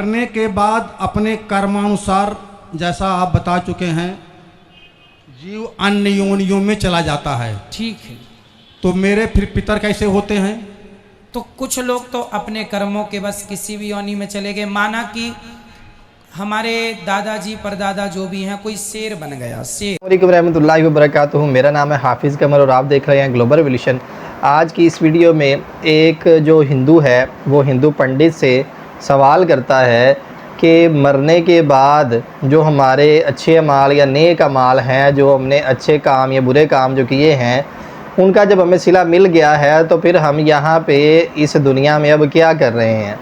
करने के बाद अपने कर्मानुसार, जैसा आप बता चुके हैं, जीव अन्य योनियों में चला जाता है। ठीक है। तो मेरे फिर पितर कैसे होते हैं? तो कुछ लोग तो अपने कर्मों के बस किसी भी योनि में चले गए। माना कि हमारे दादाजी परदादा जो भी हैं, कोई शेर बन गया, शेर। वालेकुम रहमतुल्लाहि व बरकातुहू। मेरा नाम है हाफिज़ कमर और आप देख रहे हैं ग्लोबल रेवोल्यूशन। आज की इस वीडियो में एक जो हिंदू है वो हिंदू पंडित से सवाल करता है कि मरने के बाद जो हमारे अच्छे अमाल या नेक अमाल हैं, जो हमने अच्छे काम या बुरे काम जो किए हैं, उनका जब हमें सिला मिल गया है तो फिर हम यहाँ पे इस दुनिया में अब क्या कर रहे हैं।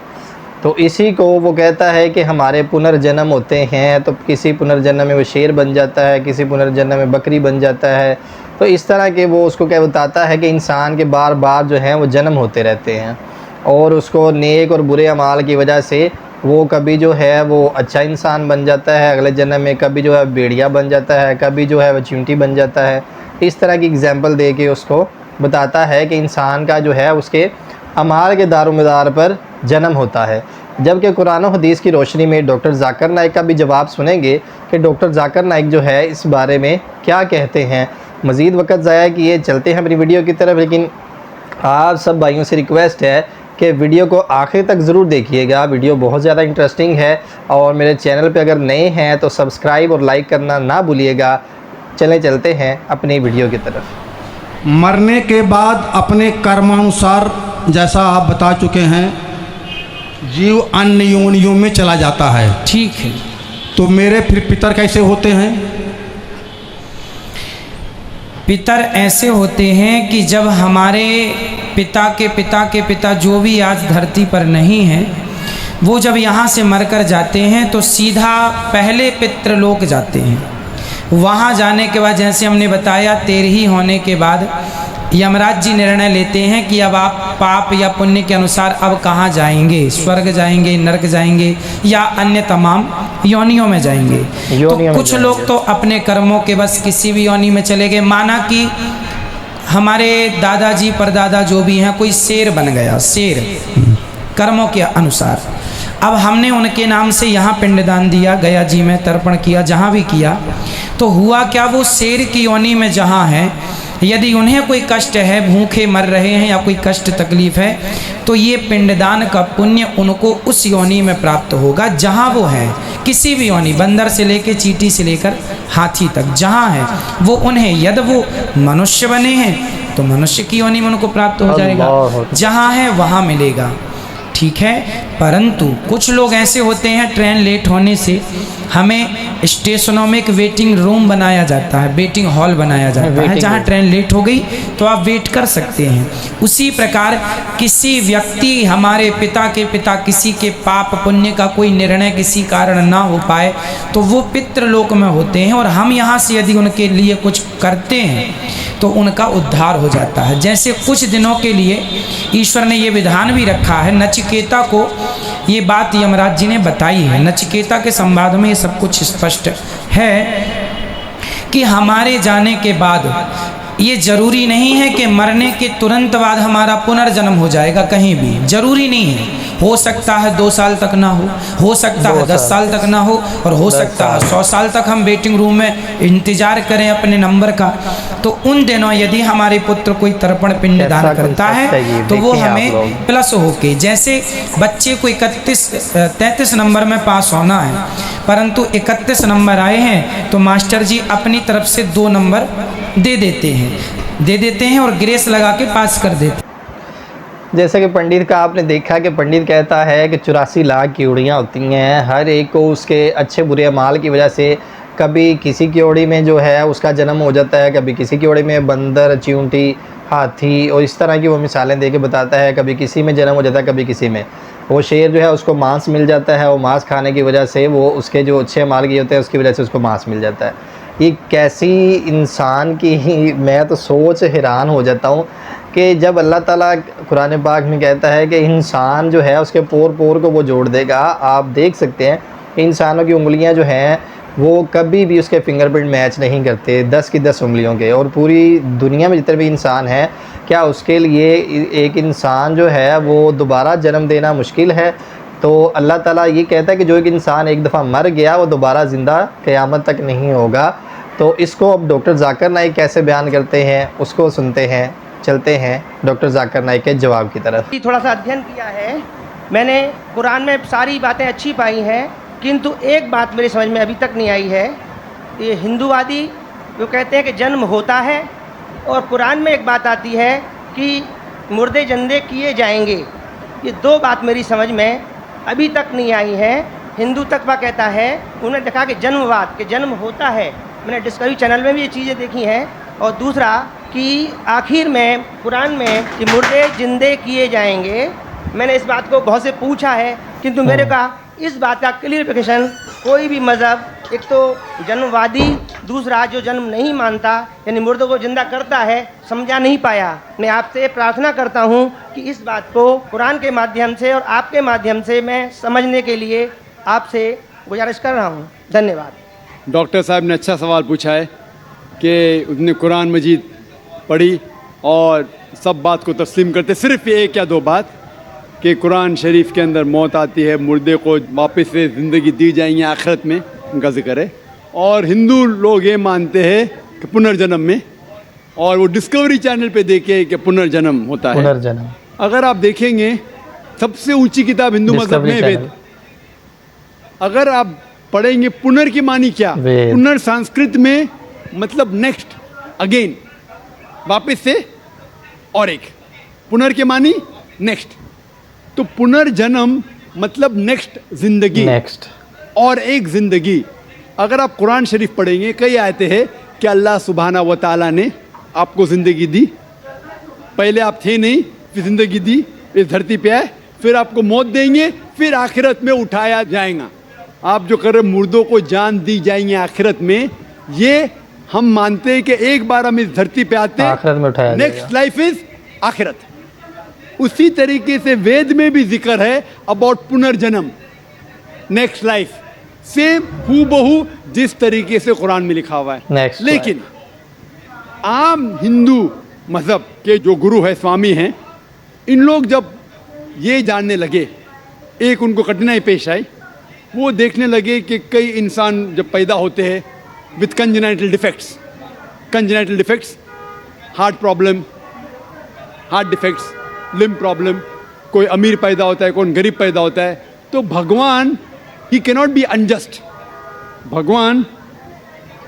तो इसी को वो कहता है कि हमारे पुनर्जन्म होते हैं। तो किसी पुनर्जन्म में वो शेर बन जाता है, किसी पुनर्जन्म में बकरी बन जाता है। तो इस तरह के वो उसको क्या बताता है कि इंसान के बार बार जो है वो जन्म होते रहते हैं और उसको नेक और बुरे अमाल की वजह से वो कभी जो है वो अच्छा इंसान बन जाता है अगले जन्म में, कभी जो है भेड़िया बन जाता है, कभी जो है वो चींटी बन जाता है। इस तरह की एग्जाम्पल दे के उसको बताता है कि इंसान का जो है उसके अमाल के दारोमदार पर जन्म होता है। जबकि कुरान और हदीस की रोशनी में डॉक्टर जाकिर नाइक का भी जवाब सुनेंगे कि डॉक्टर जाकिर नाइक जो है इस बारे में क्या कहते हैं। मज़ीद वक्त ज़ाया किए चलते हैं अपनी वीडियो की तरफ, लेकिन आप सब भाइयों से रिक्वेस्ट है कि वीडियो को आखिर तक ज़रूर देखिएगा। वीडियो बहुत ज़्यादा इंटरेस्टिंग है और मेरे चैनल पे अगर नए हैं तो सब्सक्राइब और लाइक करना ना भूलिएगा। चलें चलते हैं अपनी वीडियो की तरफ। मरने के बाद अपने कर्मानुसार, जैसा आप बता चुके हैं, जीव अन्य योनियों में चला जाता है। ठीक है। तो मेरे फिर पितर कैसे होते हैं? पितर ऐसे होते हैं कि जब हमारे पिता के पिता के पिता जो भी आज धरती पर नहीं हैं, वो जब यहाँ से मरकर जाते हैं तो सीधा पहले पितृलोक जाते हैं। वहाँ जाने के बाद, जैसे हमने बताया, 13 होने के बाद यमराज जी निर्णय लेते हैं कि अब आप पाप या पुण्य के अनुसार अब कहाँ जाएंगे, स्वर्ग जाएंगे, नरक जाएंगे या अन्य तमाम योनियों में जाएंगे। तो कुछ लोग तो अपने कर्मों के बस किसी भी योनि में चले गए। माना कि हमारे दादाजी परदादा जो भी हैं, कोई शेर बन गया, शेर, कर्मों के अनुसार। अब हमने उनके नाम से यहाँ पिंडदान दिया, गया जी में तर्पण किया, जहाँ भी किया, तो हुआ क्या, वो शेर की योनि में जहाँ है, यदि उन्हें कोई कष्ट है, भूखे मर रहे हैं या कोई कष्ट तकलीफ है, तो ये पिंडदान का पुण्य उनको उस योनि में प्राप्त होगा जहाँ वो है। किसी भी योनि, बंदर से लेकर चींटी से लेकर हाथी तक जहाँ है वो उन्हें, यदि वो मनुष्य बने हैं तो मनुष्य की योनि में उनको प्राप्त हो जाएगा, जहाँ है वहाँ मिलेगा। ठीक है। परंतु कुछ लोग ऐसे होते हैं, ट्रेन लेट होने से हमें स्टेशनों में एक वेटिंग रूम बनाया जाता है, वेटिंग हॉल बनाया जाता है, जहाँ ट्रेन लेट हो गई तो आप वेट कर सकते हैं। उसी प्रकार किसी व्यक्ति, हमारे पिता के पिता, किसी के पाप पुण्य का कोई निर्णय किसी कारण ना हो पाए तो वो पितृलोक में होते हैं और हम यहाँ से यदि उनके लिए कुछ करते हैं तो उनका उद्धार हो जाता है। जैसे कुछ दिनों के लिए ईश्वर ने ये विधान भी रखा है, नचिकेता को ये बात यमराज जी ने बताई है। नचिकेता के संवाद में ये सब कुछ स्पष्ट है कि हमारे जाने के बाद ये जरूरी नहीं है कि मरने के तुरंत बाद हमारा पुनर्जन्म हो जाएगा, कहीं भी जरूरी नहीं है। हो सकता है 2 साल तक ना हो सकता है 10 साल तक ना हो, और हो सकता है 100 साल तक हम वेटिंग रूम में इंतजार करें अपने नंबर का। तो उन दिनों यदि हमारे पुत्र कोई तर्पण पिंड दान करता है तो वो हमें प्लस होके, जैसे बच्चे को 33 नंबर में पास होना है, परंतु 31 नंबर आए हैं तो मास्टर जी अपनी तरफ से 2 नंबर दे देते हैं और ग्रेस लगा के पास कर देते हैं। जैसे कि पंडित का आपने देखा कि पंडित कहता है कि 84 लाख कीड़ियाँ होती हैं, हर एक को उसके अच्छे बुरे अमाल की वजह से कभी किसी कीड़ी में जो है उसका जन्म हो जाता है, कभी किसी कीड़ी में बंदर, चींटी, हाथी और इस तरह की वो मिसालें दे के बताता है। कभी किसी में जन्म हो जाता है, कभी किसी में। वो शेर जो है उसको मांस मिल जाता है, वो मांस खाने की वजह से वो उसके जो अच्छे अमाल किए होते हैं उसकी वजह से उसको मांस मिल जाता है। ये कैसी इंसान की, मैं तो सोच हैरान हो जाता हूँ कि जब अल्लाह ताला कुरान पाक में कहता है कि इंसान जो है उसके पोर पोर को वो जोड़ देगा। आप देख सकते हैं इंसानों की उंगलियां जो हैं वो कभी भी उसके फिंगरप्रिंट मैच नहीं करते, 10 की 10 उंगलियों के। और पूरी दुनिया में जितने भी इंसान हैं, क्या उसके लिए एक इंसान जो है वो दोबारा जन्म देना मुश्किल है? तो अल्लाह ताला ये कहता है कि जो एक इंसान एक दफ़ा मर गया वो दोबारा ज़िंदा क़यामत तक नहीं होगा। तो इसको अब डॉक्टर जाकिर नाइक कैसे बयान करते हैं उसको सुनते हैं। चलते हैं डॉक्टर जाकिर नाइक के जवाब की तरफ। थोड़ा सा अध्ययन किया है मैंने, कुरान में सारी बातें अच्छी पाई हैं, किंतु एक बात मेरी समझ में अभी तक नहीं आई है। ये हिंदूवादी वो कहते हैं कि जन्म होता है, और कुरान में एक बात आती है कि मुर्दे जिंदे किए जाएंगे। ये दो बात मेरी समझ में अभी तक नहीं आई है। हिंदू तकवा कहता है, उन्होंने देखा कि जन्मवाद के जन्म होता है, मैंने डिस्कवरी चैनल में भी ये चीज़ें देखी हैं। और दूसरा कि आखिर में कुरान में कि मुर्दे जिंदे किए जाएंगे। मैंने इस बात को बहुत से पूछा है, किंतु मेरे का इस बात का क्लियरिफिकेशन कोई भी मज़हब, एक तो जन्मवादी, दूसरा जो जन्म नहीं मानता यानी मुर्दों को जिंदा करता है, समझा नहीं पाया। मैं आपसे प्रार्थना करता हूँ कि इस बात को कुरान के माध्यम से और आपके माध्यम से मैं समझने के लिए आपसे गुजारिश कर रहा हूँ। धन्यवाद। डॉक्टर साहब ने अच्छा सवाल पूछा है कि उसने कुरान मजीद पढ़ी और सब बात को तस्लीम करते, सिर्फ एक या दो बात कि कुरान शरीफ के अंदर मौत आती है, मुर्दे को वापस से ज़िंदगी दी जाएंगी आखिरत में, उनका जिक्र है। और हिंदू लोग ये मानते हैं कि पुनर्जन्म में, और वो डिस्कवरी चैनल पे देखे कि पुनर्जन्म होता है। पुनर्जन्म अगर आप देखेंगे सबसे ऊंची किताब हिंदू मजहब में वेद। अगर आप पढ़ेंगे पुनर की मानी क्या, पुनर संस्कृत में मतलब नेक्स्ट, अगेन, वापस से, और एक पुनर के मानी नेक्स्ट। तो पुनर्जन्म मतलब नेक्स्ट जिंदगी, नेक्स्ट और एक जिंदगी। अगर आप कुरान शरीफ पढ़ेंगे, कई आयते हैं कि अल्लाह सुब्हाना व तआला ने आपको ज़िंदगी दी, पहले आप थे नहीं, फिर ज़िंदगी दी, इस धरती पे आए, फिर आपको मौत देंगे, फिर आखिरत में उठाया जाएगा। आप जो कर रहे मुर्दों को जान दी जाएंगे आखिरत में, ये हम मानते हैं कि एक बार हम इस धरती पे आते हैं, आखिरत में उठाया जाएगा। नेक्स्ट लाइफ इज आखिरत। उसी तरीके से वेद में भी जिक्र है अबाउट पुनर्जन्म, नेक्स्ट लाइफ, सेम हूबहू जिस तरीके से कुरान में लिखा हुआ है। लेकिन आम हिंदू मजहब के जो गुरु है, स्वामी हैं, इन लोग जब ये जानने लगे, एक उनको कठिनाई पेश आई, वो देखने लगे कि कई इंसान जब पैदा होते हैं with congenital defects, heart problem, heart defects, limb problem, कोई अमीर पैदा होता है, कौन गरीब पैदा होता है, तो भगवान ही कैनॉट बी अनजस्ट। भगवान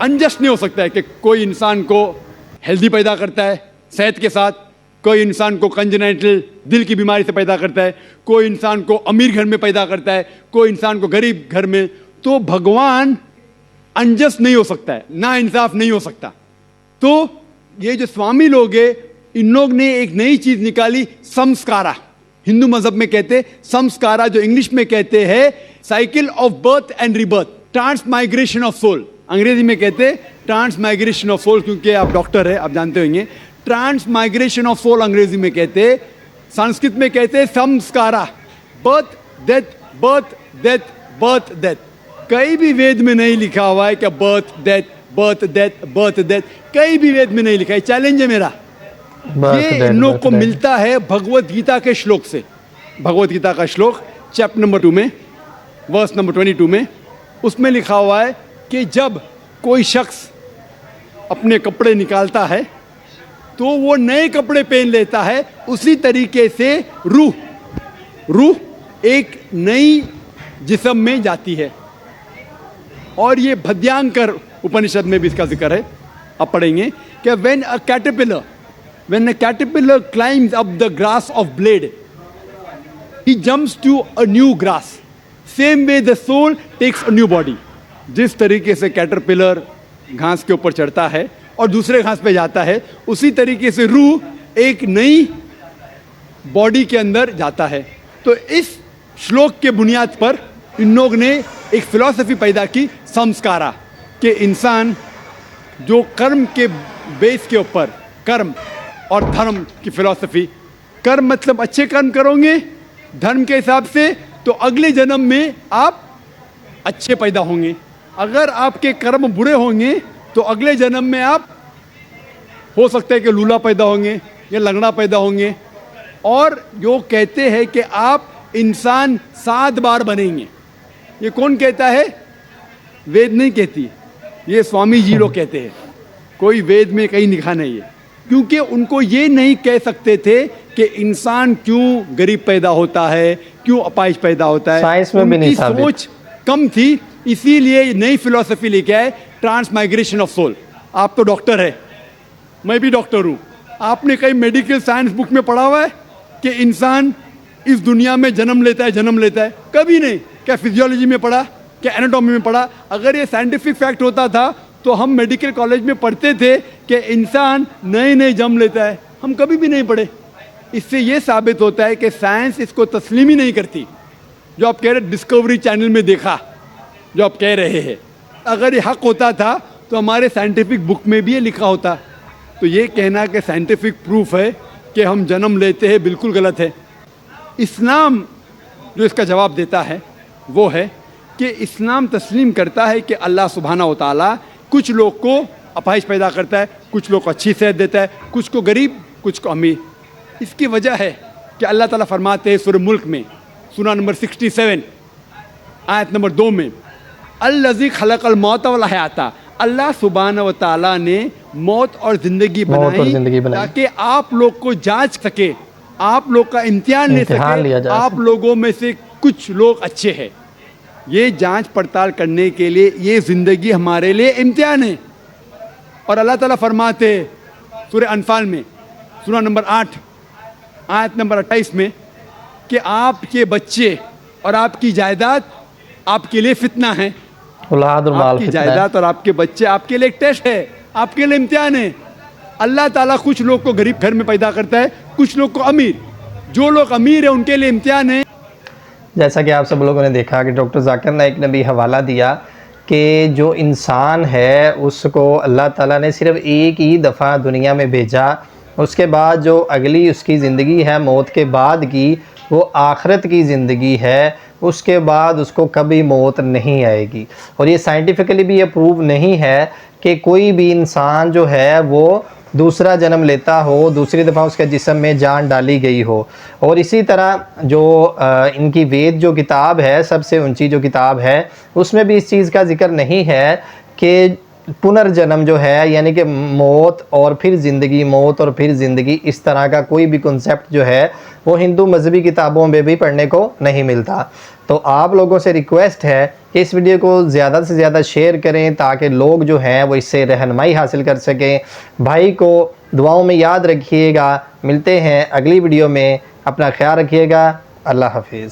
अनजस्ट नहीं हो सकता है कि कोई इंसान को हेल्दी पैदा करता है सेहत के साथ, कोई इंसान को कंजेनाइटल दिल की बीमारी से पैदा करता है, कोई इंसान को अमीर घर में पैदा करता है, कोई इंसान को गरीब घर में। तो भगवान अनजस्ट नहीं हो सकता है, ना इंसाफ नहीं हो सकता। तो ये जो स्वामी लोग हैं, इन लोग ने एक नई चीज निकाली, संस्कारा। हिंदू मजहब में कहते संस्कारा, जो इंग्लिश में कहते हैं cycle of birth and rebirth, transmigration of soul. Angrezi में कहते ट्रांसमाइग्रेशन ऑफ सोल, क्योंकि आप डॉक्टर है, आप जानते होंगे। ट्रांसमाइग्रेशन ऑफ सोल अंग्रेजी में कहते, संस्कृत में कहते संस्कारा, birth death, birth death, birth death. कहीं भी वेद में नहीं लिखा हुआ है कि birth death, birth death, birth death, कहीं भी वेद में नहीं लिखा है। चैलेंज है मेरा, ये इन लोग को मिलता है भगवत गीता के श्लोक से। भगवत गीता का श्लोक चैप्टर नंबर 2 में, वर्स नंबर 22 में, उसमें लिखा हुआ है कि जब कोई शख्स अपने कपड़े निकालता है तो वो नए कपड़े पहन लेता है। उसी तरीके से रूह एक नई जिस्म में जाती है। और ये भद्यांकर उपनिषद में भी इसका जिक्र है, आप पढ़ेंगे कि when a caterpillar climbs up the grass of blade, he jumps to a new grass. Same way the soul takes a new body. जिस तरीके से कैटरपिलर घास के ऊपर चढ़ता है और दूसरे घास पे जाता है, उसी तरीके से रूह एक नई बॉडी के अंदर जाता है। तो इस श्लोक के बुनियाद पर इन लोग ने एक फिलॉसफी पैदा की, संस्कारा, कि इंसान जो कर्म के बेस के ऊपर, कर्म और धर्म की फिलॉसफी, कर्म मतलब अच्छे कर्म करोगे धर्म के हिसाब से तो अगले जन्म में आप अच्छे पैदा होंगे। अगर आपके कर्म बुरे होंगे तो अगले जन्म में आप हो सकता है कि लूला पैदा होंगे या लंगड़ा पैदा होंगे। और जो कहते हैं कि आप इंसान 7 बार बनेंगे। ये कौन कहता है? वेद नहीं कहती, ये स्वामी जी लोग कहते हैं। कोई वेद में कहीं लिखा नहीं है, क्योंकि उनको ये नहीं कह सकते थे कि इंसान क्यों गरीब पैदा होता है, क्यों अपाहिज पैदा होता है। साइंस में भी नहीं उनकी साबित। सोच कम थी, इसीलिए नई फिलॉसफी लेके आए, ट्रांसमाइग्रेशन ऑफ सोल। आप तो डॉक्टर है, मैं भी डॉक्टर हूँ। आपने कहीं मेडिकल साइंस बुक में पढ़ा हुआ है कि इंसान इस दुनिया में जन्म लेता है? कभी नहीं। क्या फिजियोलॉजी में पढ़ा, क्या एनाटॉमी में पढ़ा? अगर ये साइंटिफिक फैक्ट होता था तो हम मेडिकल कॉलेज में पढ़ते थे कि इंसान नए जन्म लेता है। हम कभी भी नहीं पढ़े। इससे ये साबित होता है कि साइंस इसको तस्लीम ही नहीं करती। जो आप कह रहे डिस्कवरी चैनल में देखा, जो आप कह रहे हैं, अगर ये हक होता था तो हमारे साइंटिफिक बुक में भी ये लिखा होता। तो ये कहना कि साइंटिफिक प्रूफ है कि हम जन्म लेते हैं, बिल्कुल गलत है। इस्लाम जो इसका जवाब देता है वो है कि इस्लाम तस्लीम करता है कि अल्लाह सुब्हाना व तआला कुछ लोग को अपाहिज पैदा करता है, कुछ लोग को अच्छी सेहत देता है, कुछ को गरीब, कुछ को अमीर। इसकी वजह है कि अल्लाह ताला फरमाते हैं सूरह मुल्क में, सूरा नंबर 67 आयत नंबर 2 में, अल्लज़ी खलक़ल मौत वल हयाता, अल्लाह सुब्हाना व तआला ने मौत और ज़िंदगी बनाई ताकि आप लोग को जांच सके, आप लोग का इम्तिहान ले सके, आप लोगों में से कुछ लोग अच्छे हैं। ये जांच पड़ताल करने के लिए ये ज़िंदगी हमारे लिए इम्तिहान है। और अल्लाह ताला फरमाते सूरह अनफाल में सूरा नंबर 8 आयत नंबर 28 में कि आपके बच्चे और आपकी जायदाद आपके लिए फितना है। आपकी जायदाद और आपके बच्चे आपके लिए एक टेस्ट है, आपके लिए इम्तिहान है। अल्लाह ताला कुछ लोग को गरीब घर में पैदा करता है, कुछ लोग को अमीर। जो लोग अमीर है उनके लिए इम्तिहान है। जैसा कि आप सब लोगों ने देखा कि डॉक्टर जाकिर नाइक ने भी हवाला दिया कि जो इंसान है उसको अल्लाह ताला ने सिर्फ एक ही दफ़ा दुनिया में भेजा, उसके बाद जो अगली उसकी ज़िंदगी है मौत के बाद की, वो आखिरत की ज़िंदगी है। उसके बाद उसको कभी मौत नहीं आएगी। और ये साइंटिफिकली भी ये प्रूव नहीं है कि कोई भी इंसान जो है वो दूसरा जन्म लेता हो, दूसरी दफ़ा उसके जिस्म में जान डाली गई हो। और इसी तरह जो इनकी वेद जो किताब है, सबसे ऊंची जो किताब है, उसमें भी इस चीज़ का जिक्र नहीं है कि पुनर्जन्म जो है, यानी कि मौत और फिर ज़िंदगी, मौत और फिर ज़िंदगी, इस तरह का कोई भी कॉन्सेप्ट जो है वो हिंदू मजहबी किताबों में भी पढ़ने को नहीं मिलता। तो आप लोगों से रिक्वेस्ट है कि इस वीडियो को ज़्यादा से ज़्यादा शेयर करें ताकि लोग जो हैं वो इससे रहनुमाई हासिल कर सकें। भाई को दुआओं में याद रखिएगा। मिलते हैं अगली वीडियो में, अपना ख्याल रखिएगा। अल्लाह हाफिज़।